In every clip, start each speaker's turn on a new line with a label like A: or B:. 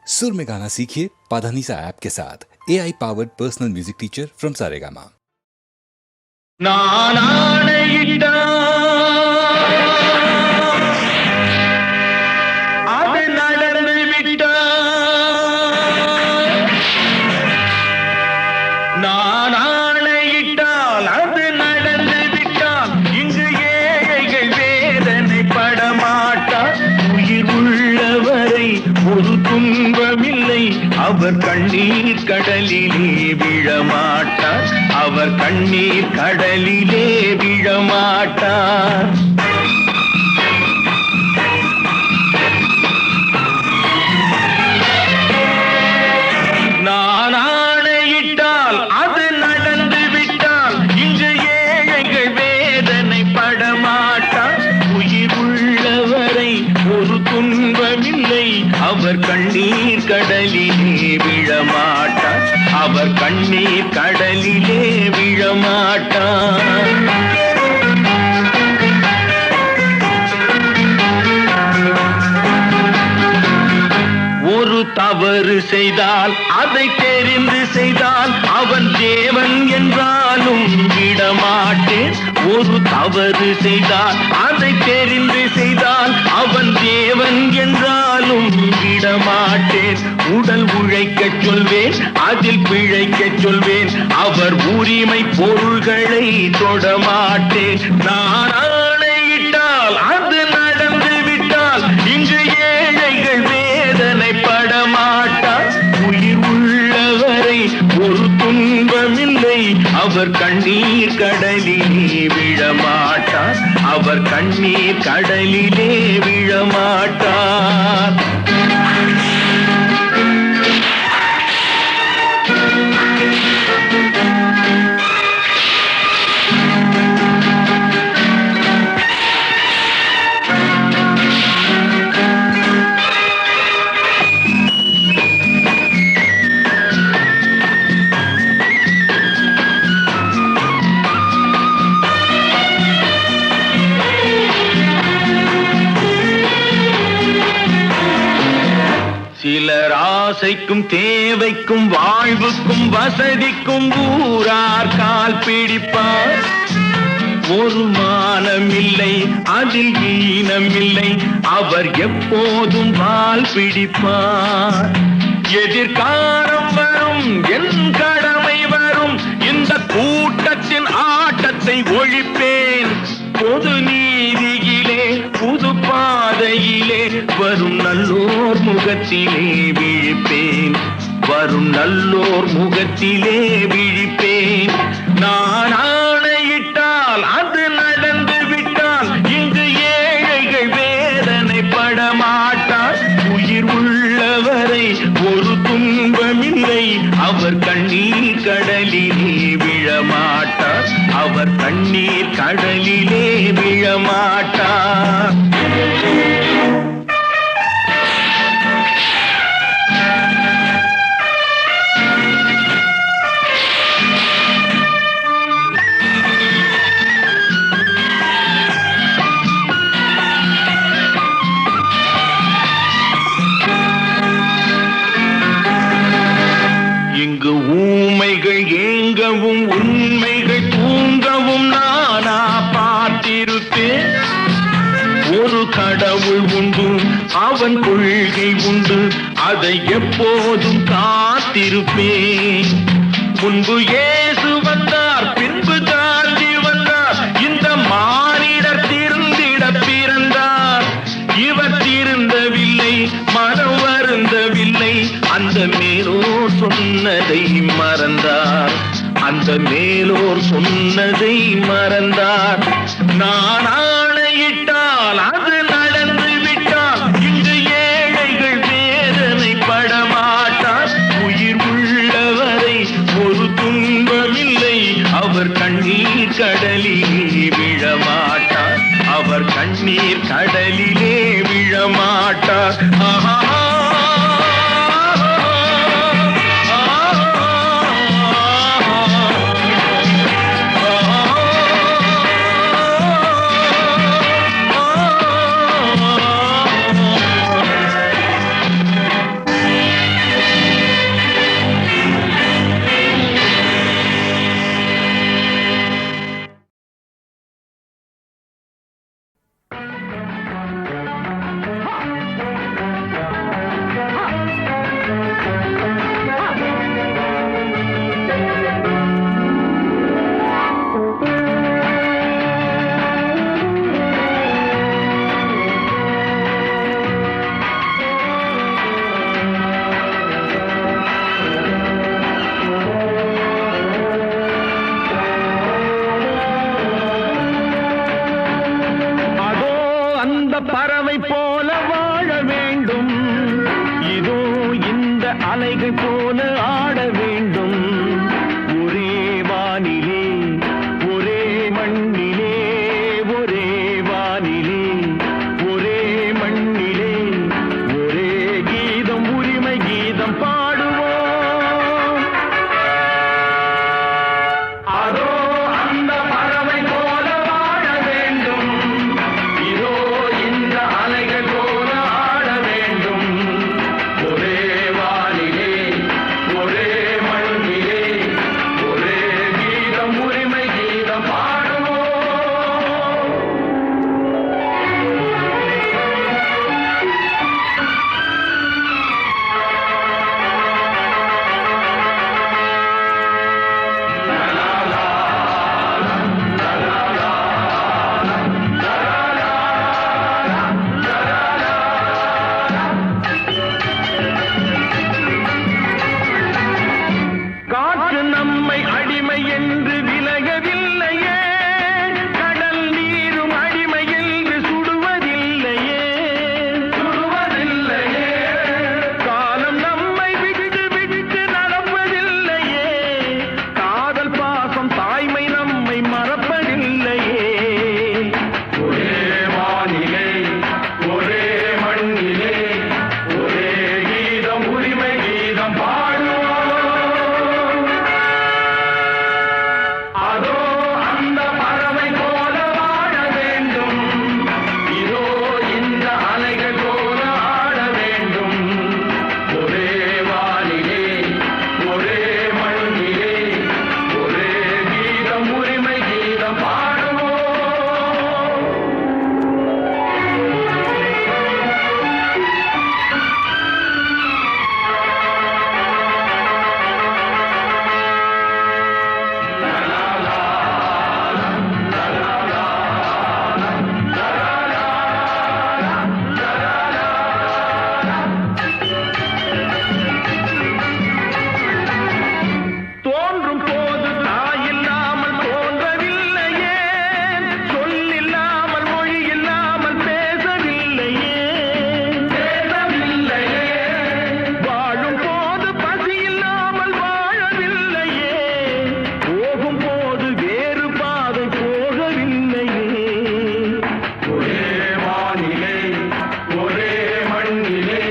A: सुर में गाना सीखिए पाधानीसा ऐप के साथ। AI powered personal music teacher from Saregama.
B: அவர் கண்ணீர் கடலிலே விழமாட்டார், அவர் கண்ணீர் கடலிலே விழமாட்டார். நான் ஆணையிட்டால் அது நடந்து விட்டால் இங்கு ஏழைகள் வேதனை படமாட்டார். உயிர் உள்ளவரை ஒரு துன்பமில்லை, அவர் கண்ணீர் கடலிலே விழமாட்டார், அவர் கண்ணீர் கடலிலே விழமாட்டார். ஒரு தவறு செய்தால் அதை தெரிந்து செய்தால் அவன் தேவன் என்றாலும் விடமாட்டேன். ஒரு தவறு செய்தால் அதை தெரிந்து செய்தால் அவன் தேவன் என்றாலும் விடமாட்டேன். உடல் உழைக்கச் சொல்வேன், அதில் பிழைக்கச் சொல்வேன், அவர் உரிமை பொருள்களை தொடமாட்டேன். நான் ஆணையிட்டால் அது நடந்து விட்டால் இங்கு ஏழைகள் வேதனை படமாட்டார். உயிர் உள்ளவரை ஒரு துன்பமில்லை, அவர் கண்ணீர் கடலிலே விழமாட்டார், அவர் கண்ணீர் கடலிலே விழமாட்டார். சிலர் ஆசைக்கும் தேவைக்கும் வாழ்வுக்கும் வசதிக்கும் ஊரார் கால் பிடிப்பார். ஒரு மானமில்லை, அதில் ஈனமில்லை, அவர் எப்போதும் வால் பிடிப்பார். எதிர்காலம் வரும், என் கடமை வரும், இந்த கூட்டத்தின் ஆட்டத்தை ஒழிப்பேன். பொது நீதியிலே புது பாதையிலே வரும் நல்லோர் முகத்திலே விழிப்பேன், வரும் நல்லோர் முகத்திலே விழிப்பேன். நான் ஆணையிட்டால் அது நடந்து விட்டால் இங்கு ஏழைகள் வேதனை படமாட்டார். உயிர் உள்ளவரை ஒரு துன்பமில்லை, அவர் கண்ணீர் கடலிலே விழமாட்டார், அவர் கண்ணீர் கடலிலே விழமாட்டார். இங்கு ஊமைகள் ஏங்கவும் உண்மைகள் தூங்கவும் நானா பார்த்திருப்பேன். ஒரு கடவுள் உண்டு, அவன் கொள்கை உண்டு, அதை எப்போதும் காத்திருப்பேன். முன்பு இயேசு வந்தார், பின்பு காந்தி வந்தார், இந்த மானிடர் திருந்திட பிறந்தார். இவர் திருந்தவில்லை, மனம் வருந்தவில்லை, அந்த மேலோர் சொன்னதை மறந்தார், அந்த மேலோர் சொன்னதை மறந்தார். நான் ஆணையிட்டால் அது நடந்து விட்டால் இங்கு ஏழைகள் வேதனை படமாட்டார். உயிர் உள்ளவரை ஒரு துன்பமில்லை, அவர் கண்ணீர் கடலிலே விழமாட்டார், அவர் கண்ணீர் கடலிலே விழமாட்டார். ஆஹா. அலைகள் போல ஆட வேண்டும் ஒரே வானிலே ஒரே மண்ணிலே ஒரே வானிலே ஒரே மண்ணிலே ஒரே கீதம் உரிமை கீதம் பாடுவோம் அதோ அந்த பறவை போல வாழ வேண்டும் இதோ இந்த அலைகள் போல ஆட வேண்டும் ஒரே வானிலே ஒரே மண்ணிலே ஒரே கீதம் உரிமை கீதம் பாடுவோம் காற்று நம்மை அடிமை என்று விலகவில்லையே கடல் நீரும் அடிமை என்று சுடுவதில்லையே காலம் நம்மை விட்டு விட்டு நடப்பதில்லையே காதல் பாசம் தாய்மை நம்மை மறப்பதில்லையே ஒரே வானிலே ஒரே மண்ணிலே ஒரே கீதம் உரிமை கீதம் பாடுவோம் அதோ அந்த பறவை போல வாழ வேண்டும் இதோ இந்த அலைகள் போல ஆட வேண்டும் ஒரே வானிலே ஒரே மண்ணிலே ஒரே கீதம் உரிமை கீதம் பாடுவோம் தோன்றும் போது தாயில்லாமல் தோன்றவில்லையே சொல்லில்லாமல் மொழி இல்லாமல் பேசவில்லையே வாழும் போது பசி இல்லாமல் வாழவில்லையே போகும் போது வேறு பாதை போகவில்லையே ஒரே வானிலே ஒரே மண்ணிலே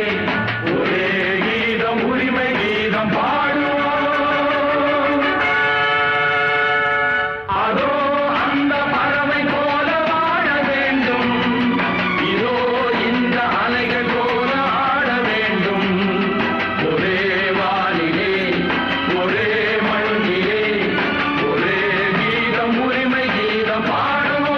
B: ஒரே கீதம் உரிமை கீதம் பாடுவோம் அதோ அந்த பறவை போல வாழ வேண்டும் இதோ இந்த அலைகள் போல ஆட வேண்டும் ஒரே வானிலே ஒரே மண்ணிலே ஒரே கீதம் உரிமை கீதம் பாடுவோம்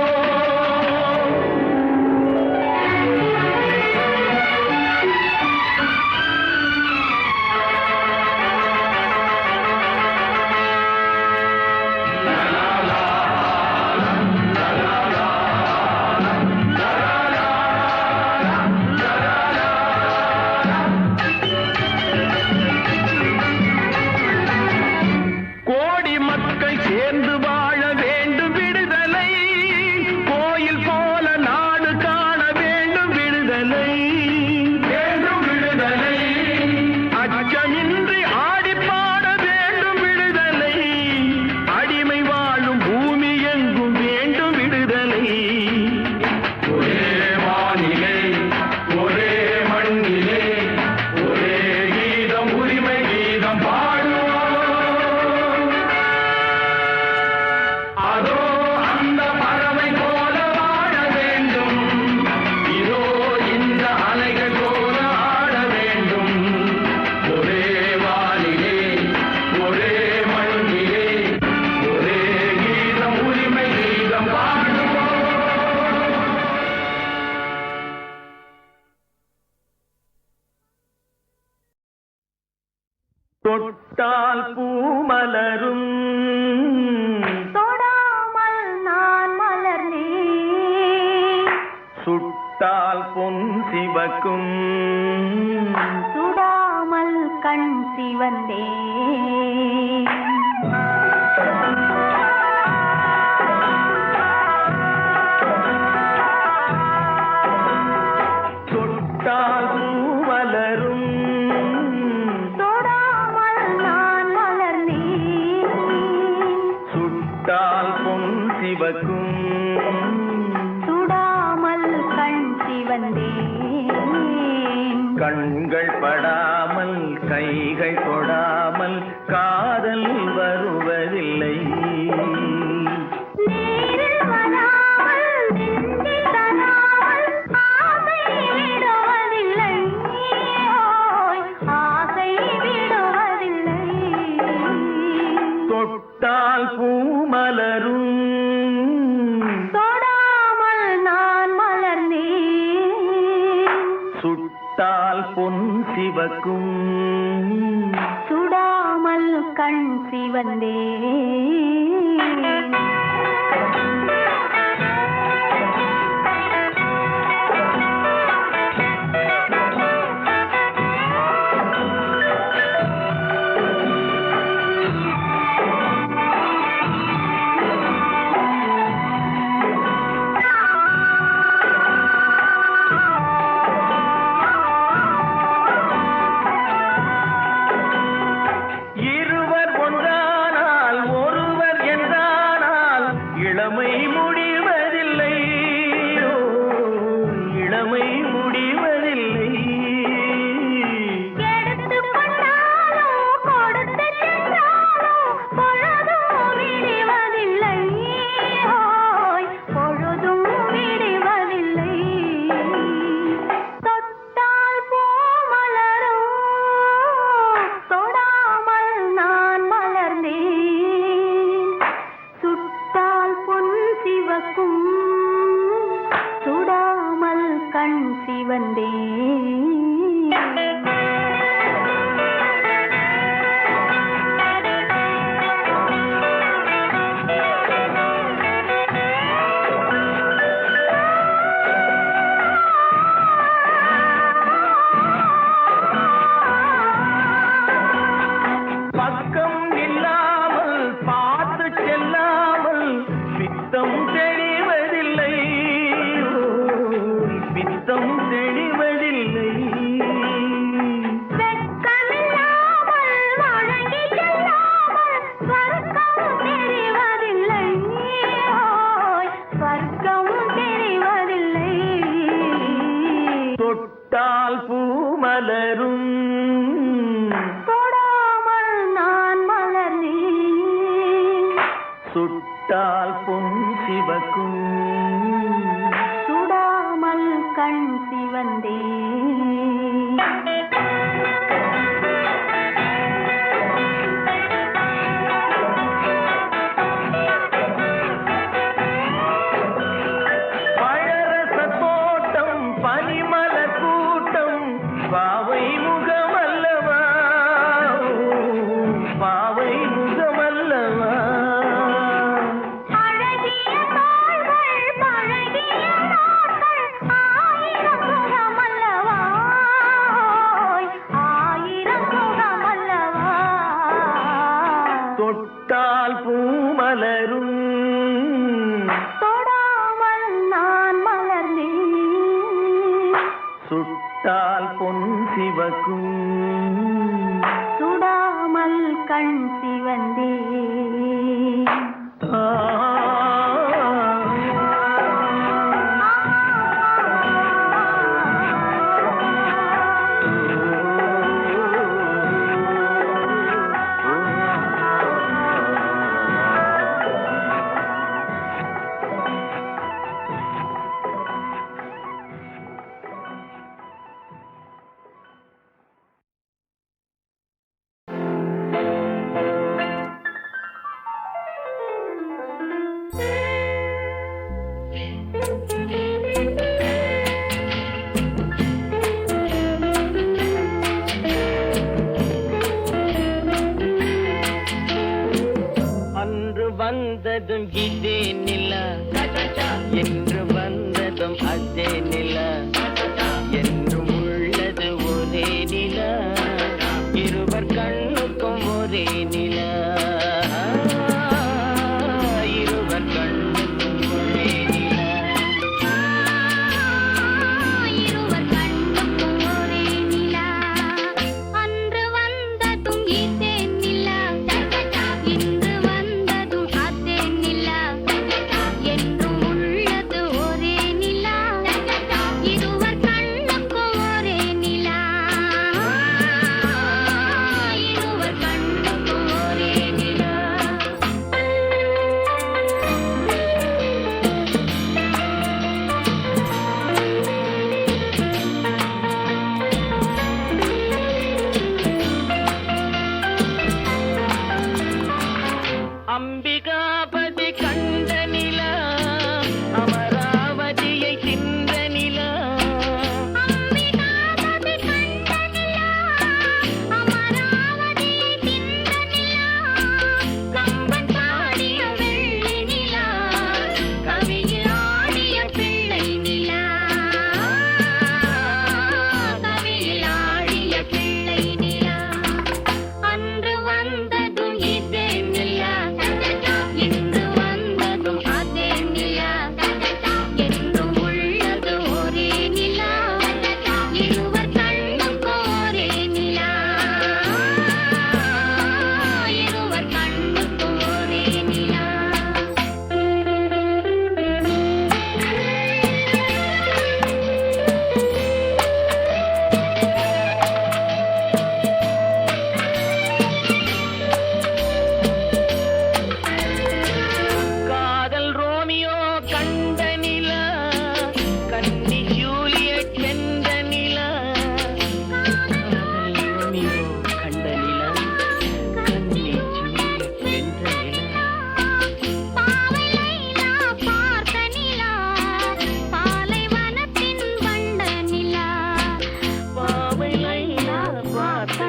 B: கோடி மக்கள் சேர்ந்து வாழ வேண்டும் விடுதலை கோயில் போல நாடு காண வேண்டும் விடுதலை அச்சமின்றி ஆடி பாட வேண்டும் விடுதலை அடிமை வாழும் பூமி எங்கும் வேண்டும் விடுதலை ஒரே வானிலே ஒரே மண்ணிலே ஒரே கீதம் உரிமை கீதம் பாடுவோம் அதோ அந்த பறவை போல வாழ வேண்டும் இதோ இந்த அலைகள் போல ஆட வேண்டும் ஒரே வானிலே ஒரே மண்ணிலே ஒரே கீதம் உரிமை கீதம் பாடுவோம் தொட்டால் பூமலரும்
C: தொடாமல் நான் மலர்ந்தேன்
B: சுட்டால் பொன் சிவக்கும்
C: சுடாமல் கண் சிவந்தேன்
B: தொட்டால் பூமலரும் கைகள் தொடாமல் காதல் வருவதில்லை.
C: நீரில் வராமல் நெஞ்சில் தராமல் ஆசை விடுவதில்லை. ஓய், ஆசை விடுவதில்லை.
B: தொட்டால் பூ மலரும்,
C: தொடாமல் நான் மலர்ந்தேன்.
B: சுட்டால் பொன் சிவக்கும்,
C: சுடாமல் கண் சிவந்தேன்.
B: இருவர் ஒன்றானால் ஒருவர் என்றானால் இளமை முடிவதில்லை. ஓ, இளமை முடிவதில்லை.
C: எடுத்துக் கொண்டாலோ கொடுத்து சென்றாலோ பொழுதும் விடுவதில்லை. ஓய், பொழுதும் விடுவதில்லை. தொட்டால் பூ மலரும், தொடாமல் நான் மலர்ந்தேன். சுட்டால் பொன் சிவக்கும், சுடாமல் கண் சிவந்தேன்.
B: பக்கம் இல்லாமல் பார்த்து செல்லாமல் பித்தம் தெளிவதில்லை. ஓ, பித்தம் தெளிவதில்லை.
C: வெட்கமில்லாமல் வழங்கி செல்லாமல் ஸ்வர்க்கம் தெரிவதில்லை. ஓய், ஸ்வர்க்கம் தெரிவதில்லை.
B: தொட்டால் பூ மலரும்,
C: தொடாமல் நான் மலர்ந்தேன்.
B: சுட்டால் பொன் சிவக்கும்,
C: சுடாமல் கண் சிவந்தேன்.
B: பழரச தோட்டம் பனிமலர் கூட்டம் பாவை முகமல்லவா, பாவை முகமல்லவா.
C: அழகிய தாள்கள் பழகிய நாட்கள் ஆயிரம் முகமல்லவா. ஓய், ஆயிரம் முகமல்லவா.
B: தொட்டால் பூ மலரும்,
C: தொடாமல் நான் மலர்ந்தேன்.
B: சுட்டால் பொன் சிவக்கும்,
C: சுடாமல் கண் சிவந்தேன்.
B: ஆ.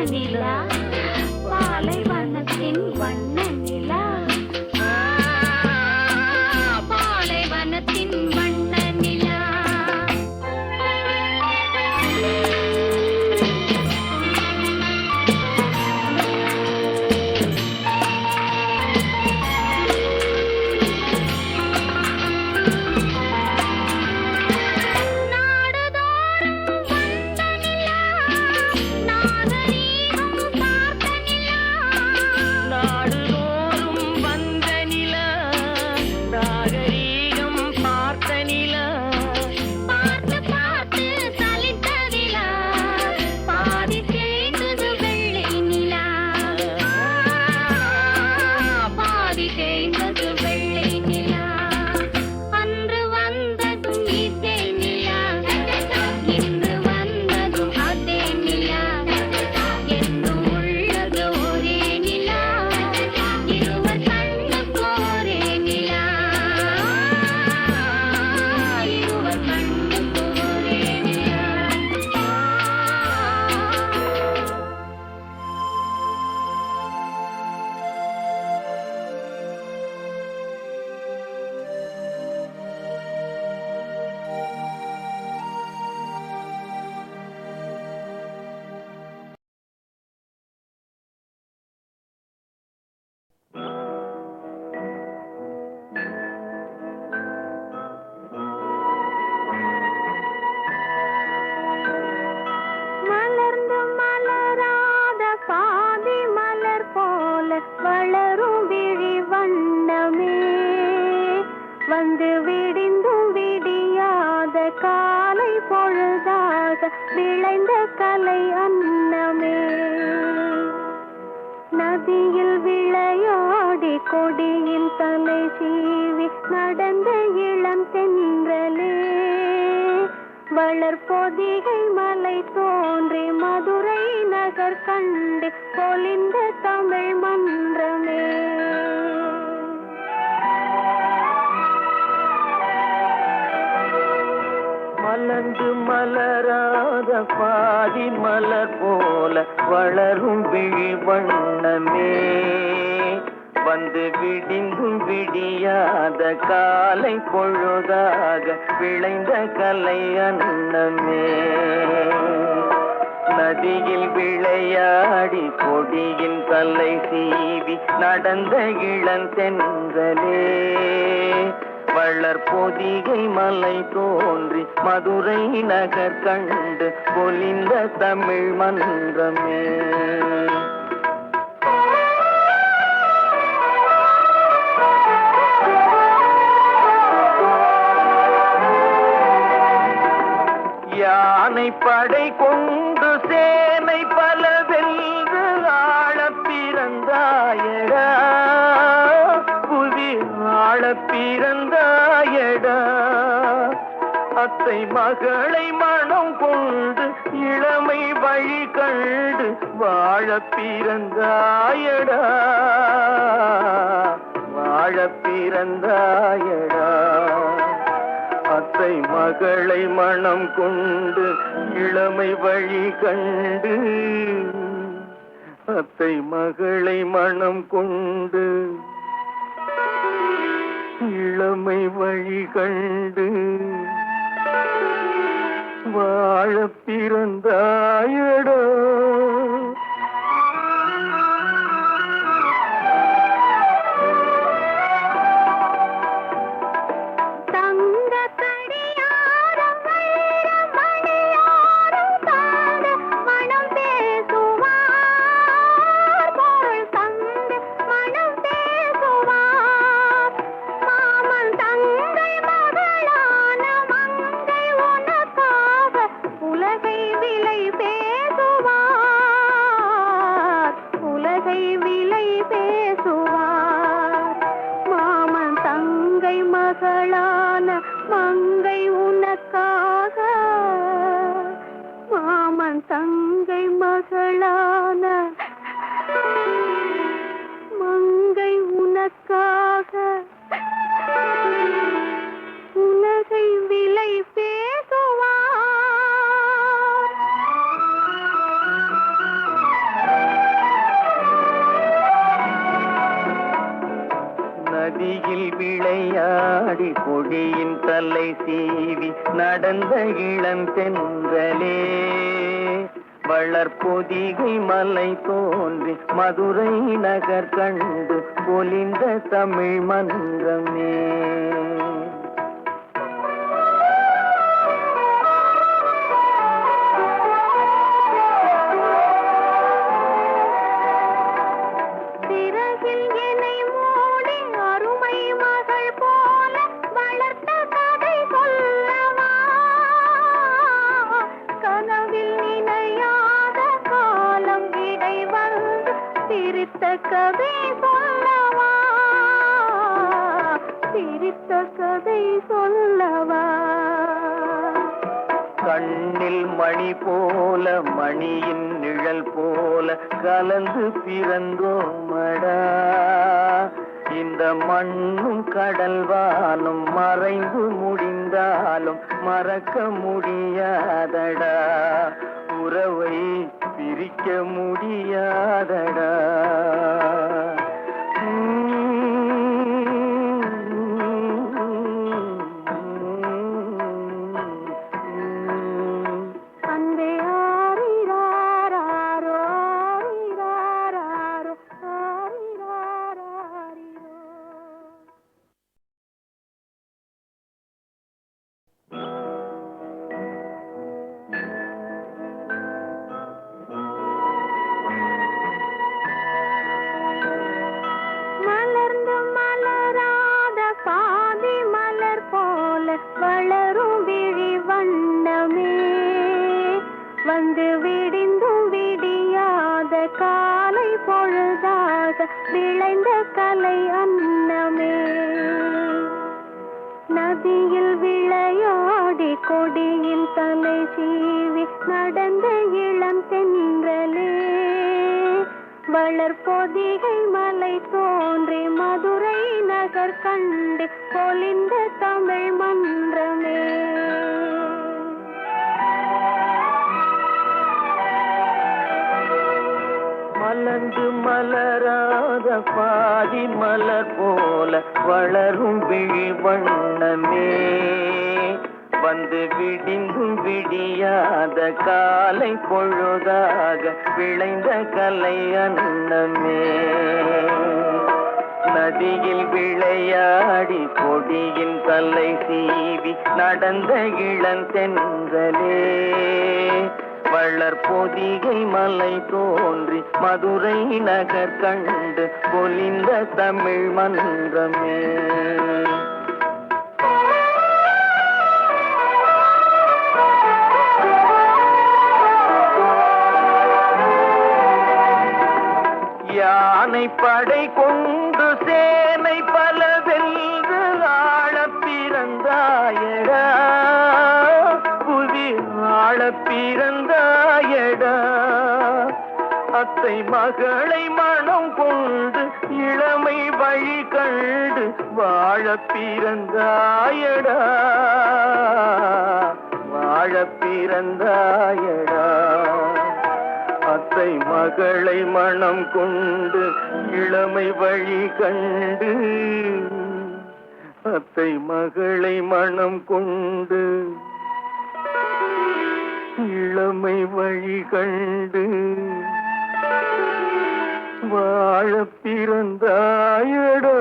C: நிலா பாலைவனத்தின் வண்ண நிலா பாலைவனத்தின் வண்ண நிலா மலர்ந்து மலராத பாதி மலர் போல வளரும் விழி வண்ணமே வந்து விடிந்தும் விடியாத காலை பொழுதாக விளைந்த கலை அன்னமே நதியில் விளையாடி கொடியில் தலை சீவி நடந்த இளம் தென்றலே வளர்பொதிகை மலை தோன்றி மதுரை நகர் கண்டு பொலிந்த தமிழ் மன்றமே
B: மலர்ந்து மலராத பாதி மலர் போல வளரும் விழி வண்ணமே வந்து விடிந்தும் விடியாத காலை பொழுதாக விளைந்த கலை அன்னமே நதியில் விளையாடி கொடியின் தலை சீவி நடந்த இளந்தென்றலே வளர்பொதிகை மலை தோன்றி மதுரை நகர் கண்டு பொலிந்த தமிழ் மன்றமே யானை படை கொண்டு சேனை பல வென்று ஆள பிறந்தாயடா புவி ஆள பிறந்தாயடா அத்தை மகளை மனம் கொண்டு இளமை வழி கண்டு வாழ பிறந்தாயடா வாழ பிறந்தாயடா அத்தை மகளை மனம் கொண்டு இளமை வழி கண்டு அத்தை மகளை மனம் கொண்டு இளமை வழி கண்டு வாழ பிறந்தாயடா
D: விளையாடி கொடியின் தலை சீவி நடந்த இளந்தென்றலே வளர்பொதிகை மலை தோன்றி மதுரை நகர் கண்டு பொலிந்த தமிழ் மன்றமே.
C: கதை சொல்லவா, சிரித்த கதை சொல்லவா.
D: கண்ணில் மணி போல மணியின் நிழல் போல கலந்து பிறந்தோமடா. இந்த மண்ணும் கடல்வானும் மறைந்து முடிந்தாலும் மறக்க முடியாதடா. உறவை பிரிக்க முடியாதடா.
C: வளரும் விழி வண்ணமே வந்து விடிந்தும் விடியாத காலை பொழுதாக விளைந்த கலை அன்னமே. நதியில் விளையாடி கொடியில் தலை சீவி நடந்த இளம் தென்றலே வளர்பொதிகை மலை தோன்றி மதுரை நகர் கண்டு பொலிந்த தமிழ் மன்றமே.
D: மலர்ந்து மலராத பாதி மலர் போல வளரும் விழி வண்ணமே வந்து விடிந்தும் விடியாத காலை பொழுதாக விளைந்த கலை அன்னமே. நதியில் விளையாடி கொடியின் தலை சீவி நடந்த இளந்தென்றலே வளர்பொதிகை மலை தோன்றி மதுரை நகர் கண்டு பொலிந்த தமிழ் மன்றமே. யானை படை கொண்டு சேனை பல வென்று ஆள பிறந்தாயடா. புவி ஆள பிறந்தாயடா. அத்தை மகளை மனம் கொண்டு இளமை வழி கண்டு வாழ பிறந்தாயடா. வாழ பிறந்தாயடா. அத்தை மகளை மனம் கொண்டு இளமை வழி கண்டு அத்தை மகளை மனம் கொண்டு இளமை வழி கண்டு வாழ பிறந்தாயடா.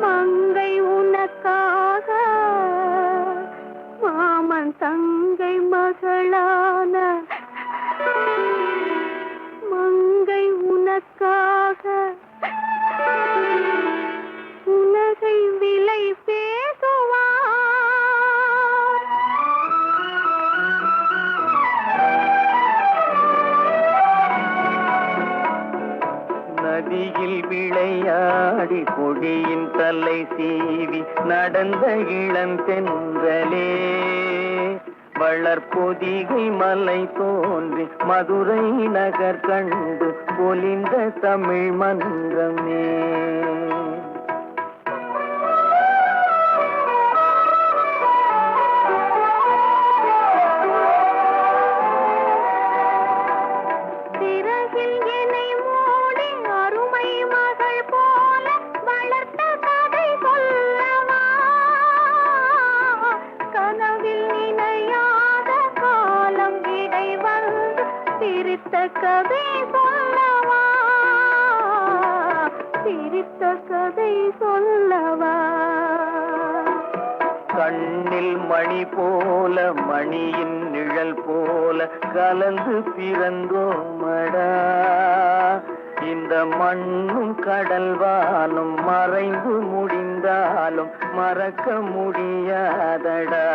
D: மங்கை உனக்காக மாமன் தங்கை மகளான மங்கை உனக்காக உலகை விலை பேசுவார்.
B: வந்த இளந்தென்றலே வளர்பொதிகை மலை தோன்றி மதுரை நகர் கண்டு பொலிந்த தமிழ் மன்றமே.
C: கதை சொல்லவா, சிரித்த கதை சொல்லவா.
B: கண்ணில் மணி போல மணியின் நிழல் போல கலந்து பிறந்தோமடா. இந்த மண்ணும் கடல்வானும் மறைந்து முடிந்தாலும் மறக்க முடியாதடா.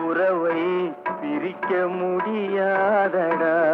B: உறவை பிரிக்க முடியாதடா.